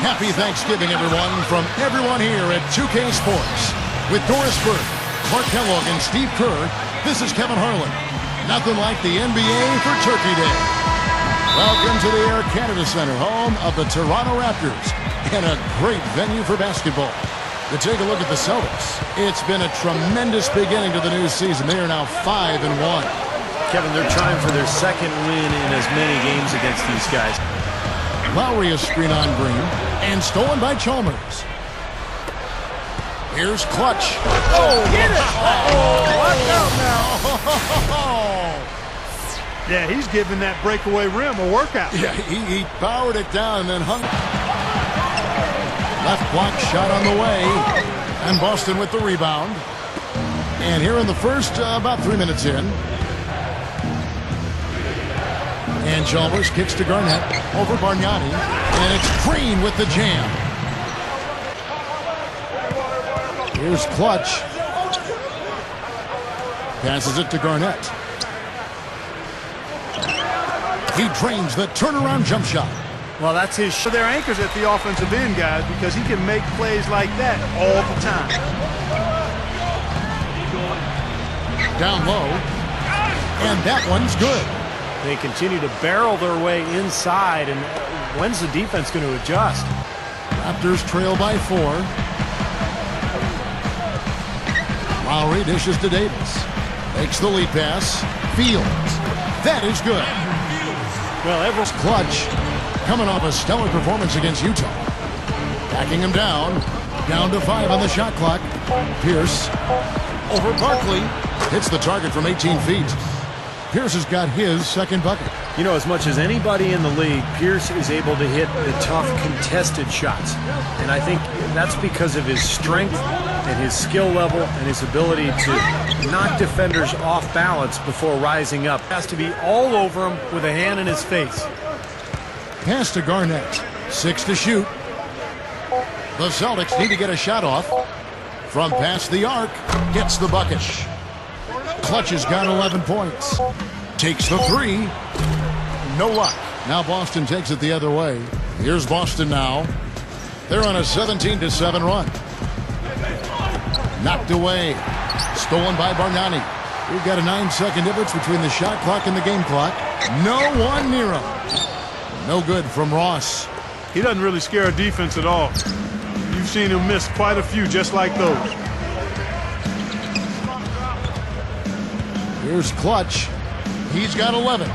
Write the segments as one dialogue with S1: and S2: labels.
S1: Happy Thanksgiving, everyone, from everyone here at 2K Sports. With Doris Burke, Mark Kellogg, and Steve Kerr, this is Kevin Harlan. Nothing like the NBA for Turkey Day. Welcome to the Air Canada Center, home of the Toronto Raptors, and a great venue for basketball. To take a look at the Celtics, it's been a tremendous beginning to the new season. They are now 5-1.
S2: Kevin, they're trying for their second win in as many games against these guys.
S1: Lowry is screen on Green, and stolen by Chalmers. Here's Clutch.
S3: Oh, get it! Oh, watch out now. Yeah, he's giving that breakaway rim a workout.
S1: Yeah, he powered it down and then hung. Left block shot on the way, and Boston with the rebound. And here in the first, about 3 minutes in. And Chalmers kicks to Garnett over Bargnani, and it's Green with the jam. Here's Clutch. Passes it to Garnett. He drains the turnaround jump shot.
S3: Well, that's his shot. They're anchors at the offensive end, guys, because he can make plays like that all the time.
S1: Down low, and that one's good.
S2: They continue to barrel their way inside, and when's the defense going to adjust?
S1: Raptors trail by 4. Lowry dishes to Davis. Makes the lead pass. Fields. That is good.
S2: Well, Everett's
S1: Clutch coming off a stellar performance against Utah. Backing him down. Down to 5 on the shot clock. Pierce over Barkley. Hits the target from 18 feet. Pierce has got his second bucket.
S2: You know, as much as anybody in the league, Pierce is able to hit the tough contested shots. And I think that's because of his strength and his skill level and his ability to knock defenders off balance before rising up. Has to be all over him with a hand in his face.
S1: Pass to Garnett. 6 to shoot. The Celtics need to get a shot off. From past the arc, gets the bucket. Clutch has got 11 points. Takes the 3. No luck. Now Boston takes it the other way. Here's Boston now. They're on a 17-7 run. Knocked away. Stolen by Bargnani. We've got a 9-second difference between the shot clock and the game clock. No one near him. No good from Ross.
S3: He doesn't really scare a defense at all. You've seen him miss quite a few just like those.
S1: Here's Clutch. He's got 11.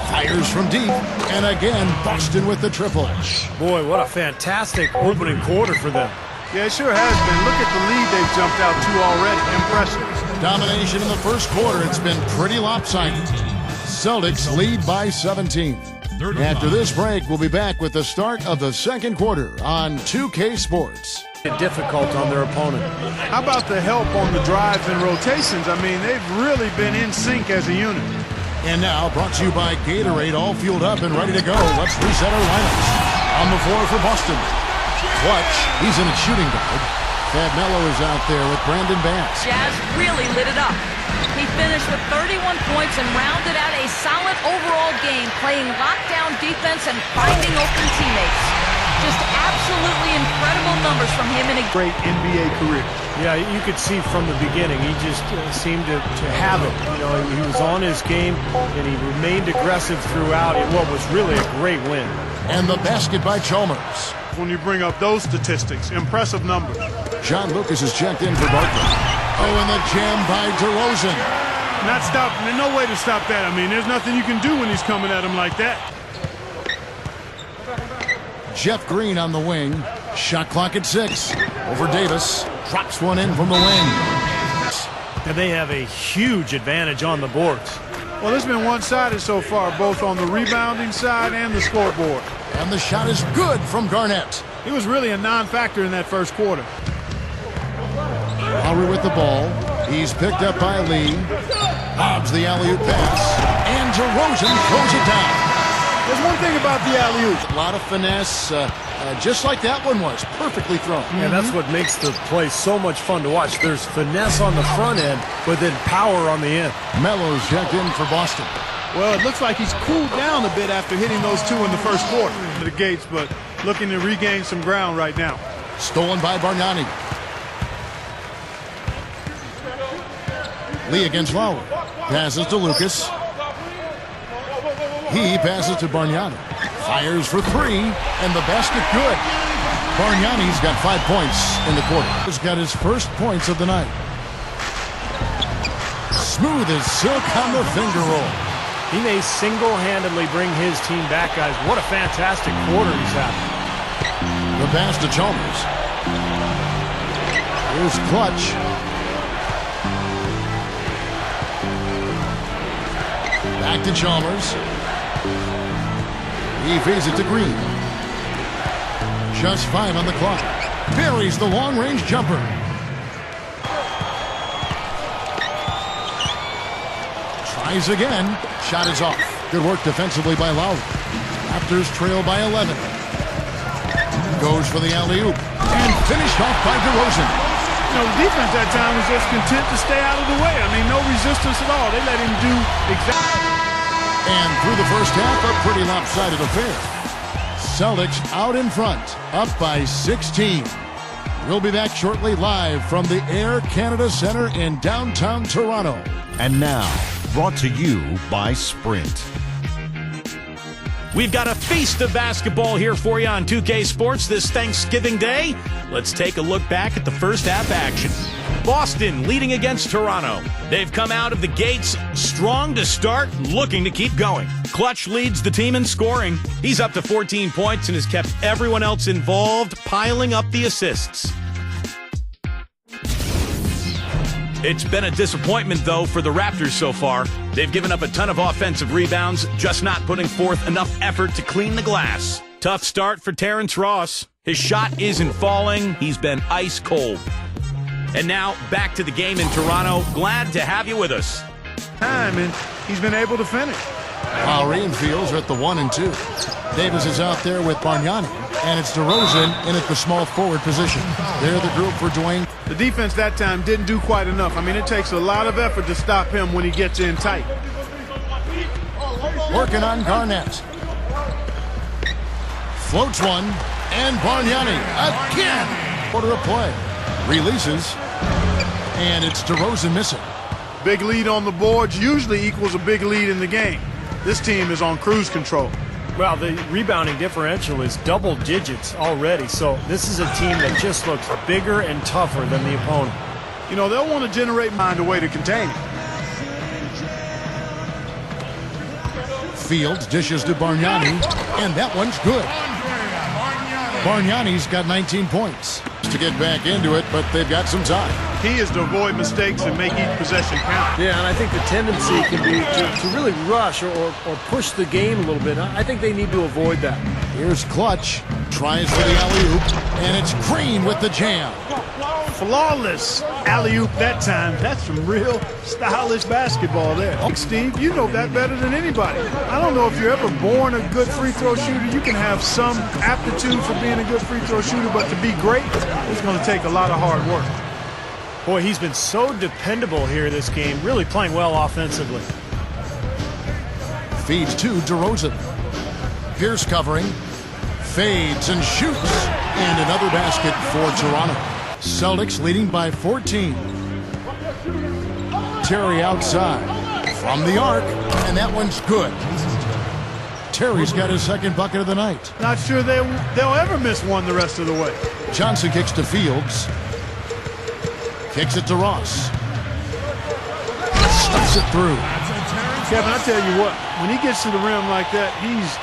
S1: Fires from deep. And again, Boston with the triple.
S2: Boy, what a fantastic opening quarter for them.
S3: Yeah, it sure has been. Look at the lead they've jumped out to already. Impressive.
S1: Domination in the first quarter. It's been pretty lopsided. Celtics lead by 17. After this break, we'll be back with the start of the second quarter on 2K Sports.
S2: Difficult on their opponent.
S3: How about the help on the drives and rotations? I mean, they've really been in sync as a unit.
S1: And now, brought to you by Gatorade, all fueled up and ready to go. Let's reset our lineups. On the floor for Boston. Clutch, he's in a shooting guard. Thad Mello is out there with Brandon Bass.
S4: Jazz really lit it up. He finished with 31 points and rounded out a solid overall game, playing lockdown defense and finding open teammates. Just absolutely incredible numbers from him in a
S3: great NBA career.
S2: Yeah, you could see from the beginning, he just seemed to have it. You know, he was on his game, and he remained aggressive throughout in what was really a great win.
S1: And the basket by Chalmers.
S3: When you bring up those statistics, impressive numbers.
S1: John Lucas is checked in for Barkley. Oh, and the jam by DeRozan.
S3: Not stopping. There's no way to stop that. I mean, there's nothing you can do when he's coming at him like that.
S1: Jeff Green on the wing. Shot clock at 6. Over Davis. Drops one in from the wing.
S2: And they have a huge advantage on the boards.
S3: Well, it's been one-sided so far, both on the rebounding side and the scoreboard.
S1: And the shot is good from Garnett.
S3: He was really a non-factor in that first quarter.
S1: Lowry with the ball. He's picked up by Lee. Hobbs the alley-oop pass. And DeRozan throws it down.
S3: There's one thing about the alley-oop.
S1: A lot of finesse, a Just like that one was. Perfectly thrown.
S2: And that's what makes the play so much fun to watch. There's finesse on the front end, but then power on the end.
S1: Melo's checked in for Boston.
S3: Well, it looks like he's cooled down a bit after hitting those two in the first quarter. The Gates, but looking to regain some ground right now.
S1: Stolen by Bargnani. Lee against Lowry. Passes to Lucas. He passes to Bargnani. Fires for three, and the basket good. Bargnani's got 5 points in the quarter. He's got his first points of the night. Smooth as silk on the finger roll.
S2: He may single-handedly bring his team back, guys. What a fantastic quarter he's having.
S1: The pass to Chalmers. Here's Clutch. Back to Chalmers. He feeds it to Green. Just 5 on the clock. Buries the long-range jumper. Tries again. Shot is off. Good work defensively by Lowry. Raptors trail by 11. Goes for the alley-oop. And finished off by DeRozan.
S3: You know, the defense that time was just content to stay out of the way. I mean, no resistance at all. They let him do exactly.
S1: And through the first half, a pretty lopsided affair. Celtics out in front, up by 16. We'll be back shortly live from the Air Canada Centre in downtown Toronto.
S5: And now, brought to you by Sprint.
S6: We've got a feast of basketball here for you on 2K Sports this Thanksgiving Day. Let's take a look back at the first half action. Boston leading against Toronto. They've come out of the gates strong to start, looking to keep going. Clutch leads the team in scoring. He's up to 14 points and has kept everyone else involved, piling up the assists. It's been a disappointment, though, for the Raptors so far. They've given up a ton of offensive rebounds, just not putting forth enough effort to clean the glass. Tough start for Terrence Ross. His shot isn't falling. He's been ice cold. And now, back to the game in Toronto. Glad to have you with us.
S3: And he's been able to finish.
S1: Lowry and Fields are at the 1 and 2. Davis is out there with Bargnani, and it's DeRozan in at the small forward position. They're the group for Dwayne.
S3: The defense that time didn't do quite enough. I mean, it takes a lot of effort to stop him when he gets in tight.
S1: Working on Garnett. Floats one, and Bargnani again. Quarter of play. Releases, and it's DeRozan missing.
S3: Big lead on the boards usually equals a big lead in the game. This team is on cruise control.
S2: Well, the rebounding differential is double digits already, so this is a team that just looks bigger and tougher than the opponent.
S3: You know, they'll want to generate mind a way to contain it.
S1: Fields dishes to Bargnani, and that one's good. Bargnani's got 19 points to get back into it, but they've got some time.
S3: He is to avoid mistakes and make each possession count.
S2: Yeah, and I think the tendency can be to really rush or push the game a little bit. I think they need to avoid that.
S1: Here's Clutch. Tries for the alley-oop, and it's Green with the jam.
S3: Flawless alley-oop that time. That's some real stylish basketball there. Steve, you know that better than anybody. I don't know if you're ever born a good free throw shooter. You can have some aptitude for being a good free throw shooter, but to be great, it's going to take a lot of hard work.
S2: Boy, he's been so dependable here this game, really playing well offensively.
S1: Feeds to DeRozan. Pierce covering. Fades and shoots. And another basket for Toronto. Celtics leading by 14. Terry outside. From the arc. And that one's good. Terry's got his second bucket of the night.
S3: Not sure they'll ever miss one the rest of the way.
S1: Johnson kicks to Fields. Kicks it to Ross. Stuffs it through.
S3: Kevin, I tell you what, when he gets to the rim like that, he's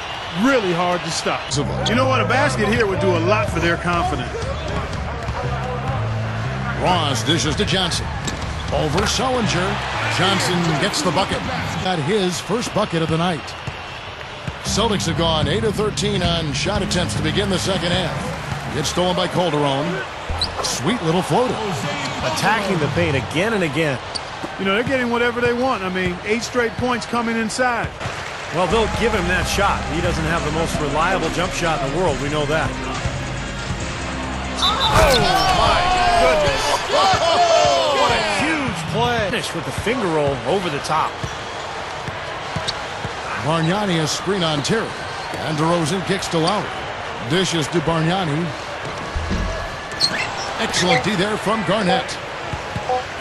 S3: really hard to stop. You know what? A basket here would do a lot for their confidence.
S1: Ross dishes to Johnson. Over Sullinger. Johnson gets the bucket. Got his first bucket of the night. Celtics have gone 8 of 13 on shot attempts to begin the second half. Gets stolen by Calderon. Sweet little floater.
S2: Attacking the paint again and again.
S3: You know, they're getting whatever they want. I mean, 8 straight points coming inside.
S2: Well, they'll give him that shot. He doesn't have the most reliable jump shot in the world. We know that. my goodness. What a huge play. Finish with the finger roll over the top.
S1: Bargnani a screen on Terry. And DeRozan kicks to Lowry. Dishes to Bargnani. Excellent D there from Garnett.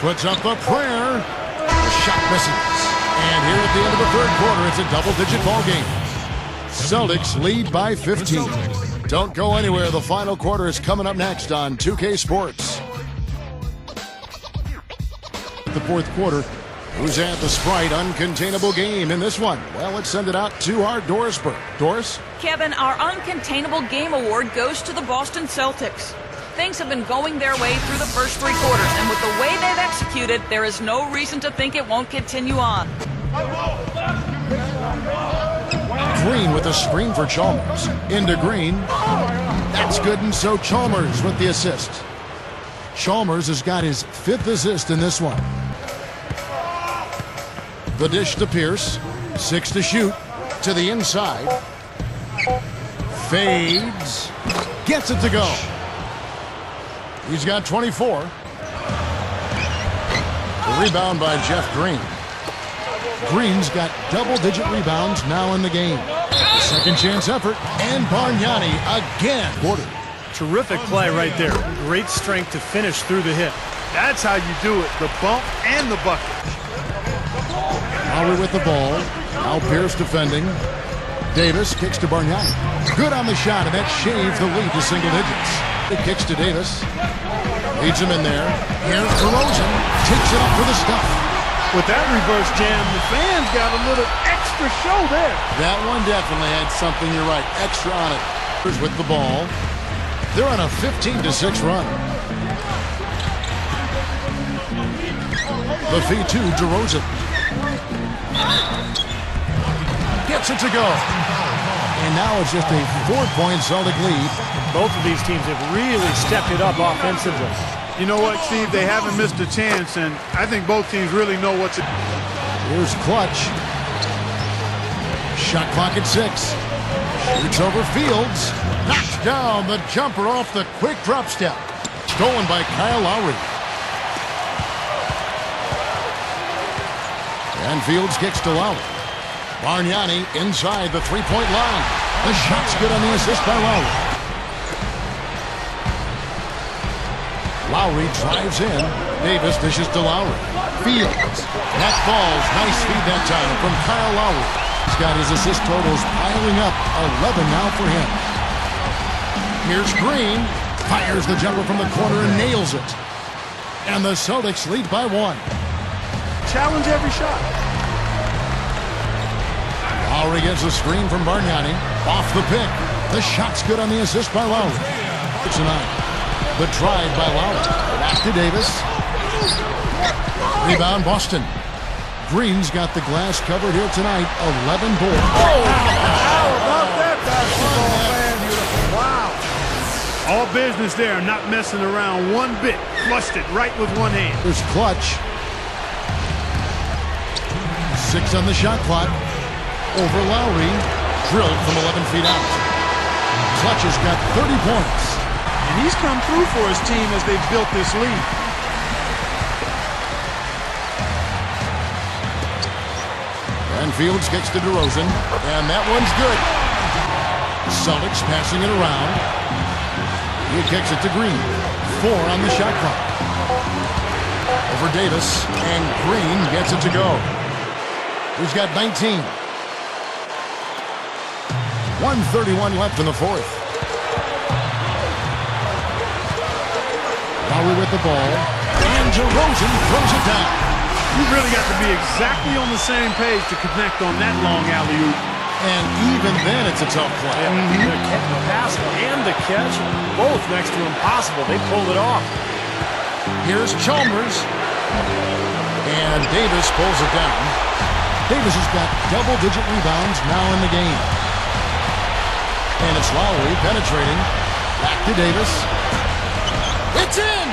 S1: Puts up the prayer. The shot misses. And here at the end of the third quarter, it's a double-digit ball game. Celtics lead by 15. Don't go anywhere. The final quarter is coming up next on 2K Sports. The fourth quarter. Who's at the Sprite uncontainable game in this one? Well, let's send it out to our Doris Burke. Doris?
S4: Kevin, our uncontainable game award goes to the Boston Celtics. Things have been going their way through the first three quarters, and with the way they've executed, there is no reason to think it won't continue on.
S1: Green with a screen for Chalmers. Into Green. That's good, and so Chalmers with the assist. Chalmers has got his fifth assist in this one. The dish to Pierce. 6 to shoot. To the inside. Fades. Gets it to go. He's got 24. The rebound by Jeff Green. Green's got double-digit rebounds now in the game. Second chance effort. And Bargnani again. Quarter.
S2: Terrific play right there. Great strength to finish through the hit.
S3: That's how you do it. The bump and the bucket.
S1: Lowry with the ball. Now Pierce defending. Davis kicks to Bargnani. Good on the shot, and that shaves the lead to single digits. It kicks to Davis. Leads him in there. Here's DeRozan. Takes it up for the stuff.
S3: With that reverse jam, the fans got a little extra show there.
S1: That one definitely had something, you're right, extra on it. With the ball. They're on a 15-6 run. The feed to DeRozan. Gets it to go. And now it's just a 4-point Celtic lead.
S2: Both of these teams have really stepped it up offensively.
S3: You know what, Steve? They haven't missed a chance, and I think both teams really know what's...
S1: Here's Clutch. Shot clock at 6. Shoots over Fields. Knocks down the jumper off the quick drop step. Stolen by Kyle Lowry. And Fields kicks to Lowry. Bargnani inside the three-point line. The shot's good on the assist by Lowry. Lowry drives in. Davis dishes to Lowry. Fields. That falls. Nice feed that time from Kyle Lowry. He's got his assist totals piling up. 11 now for him. Here's Green. Fires the jumper from the corner and nails it. And the Celtics lead by 1.
S3: Challenge every shot.
S1: Lowry gets a screen from Bargnani. Off the pick. The shot's good on the assist by Lowry. Tonight. The drive by Lowry. Back to Davis. Rebound Boston. Green's got the glass covered here tonight. 11 boards.
S3: Oh, how about that basketball, man? Wow. All business there, not messing around one bit. Flushed it right with one hand.
S1: There's Clutch. 6 on the shot clock. Over Lowry. Drilled from 11 feet out. Clutch has got 30 points.
S3: And he's come through for his team as they've built this lead.
S1: And Fields kicks to DeRozan. And that one's good. Celtics passing it around. He kicks it to Green. 4 on the shot clock. Over Davis. And Green gets it to go. He's got 19. 1:31 left in the fourth. Lowry with the ball. And DeRozan throws it down.
S3: You really got to be exactly on the same page to connect on that long alley-oop.
S1: And even then, it's a tough play.
S2: The pass and the catch, both next to impossible. They pulled it off.
S1: Here's Chalmers. And Davis pulls it down. Davis has got double-digit rebounds now in the game. And it's Lowry penetrating. Back to Davis. It's in!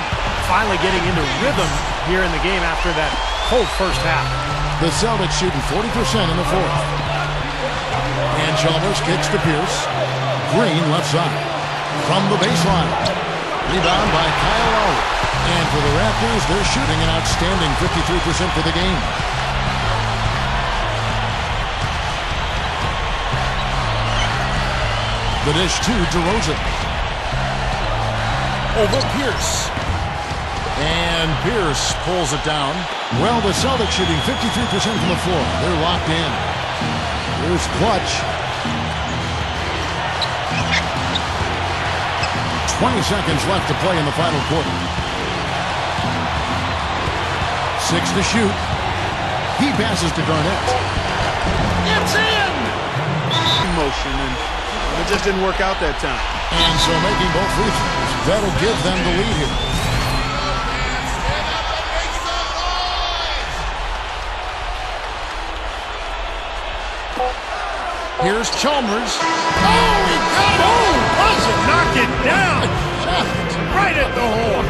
S2: Finally getting into rhythm here in the game after that whole first half.
S1: The Celtics shooting 40% in the fourth. And Chalmers kicks to Pierce. Green left side. From the baseline. Rebound by Kyle Lowry. And for the Raptors, they're shooting an outstanding 53% for the game. The dish to DeRozan. Over Pierce. And Pierce pulls it down. Well, the Celtics shooting 53% from the floor. They're locked in. Here's Clutch. 20 seconds left to play in the final quarter. 6 to shoot. He passes to Garnett. It's in!
S3: Motion, and it just didn't work out that time.
S1: And so making both free throws, that'll give them the lead here. Here's Chalmers. Oh, he got it!
S3: Oh, knock it down! Right at the horn.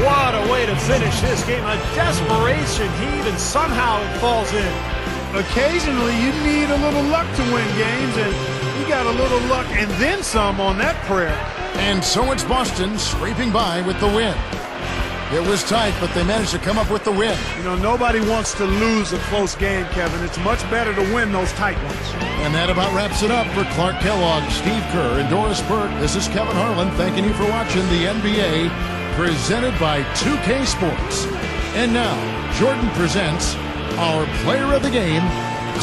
S2: What a way to finish this game. A desperation heave, and somehow it falls in.
S3: Occasionally, you need a little luck to win games, and you got a little luck and then some on that prayer.
S1: And so it's Boston scraping by with the win. It was tight, but they managed to come up with the win.
S3: You know, nobody wants to lose a close game, Kevin. It's much better to win those tight ones.
S1: And that about wraps it up for Clark Kellogg, Steve Kerr, and Doris Burke. This is Kevin Harlan thanking you for watching the NBA, presented by 2K Sports. And now, Jordan presents our player of the game,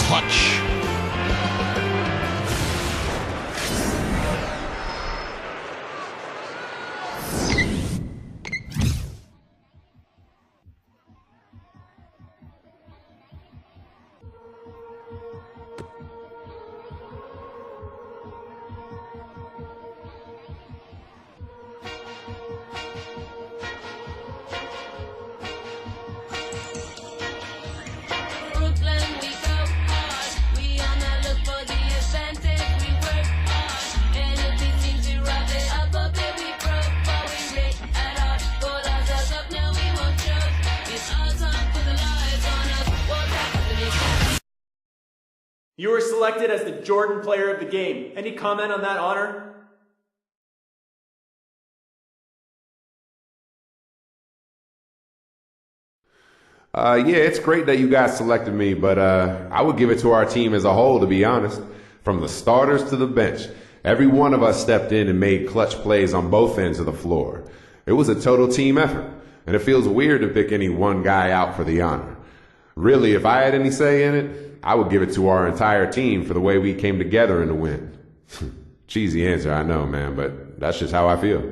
S1: Clutch.
S7: You were selected as the Jordan Player of the Game. Any comment on that honor?
S8: Yeah, it's great that you guys selected me, but I would give it to our team as a whole, to be honest. From the starters to the bench, every one of us stepped in and made clutch plays on both ends of the floor. It was a total team effort, and it feels weird to pick any one guy out for the honor. Really, if I had any say in it, I would give it to our entire team for the way we came together in the win. Cheesy answer, I know, man, but that's just how I feel.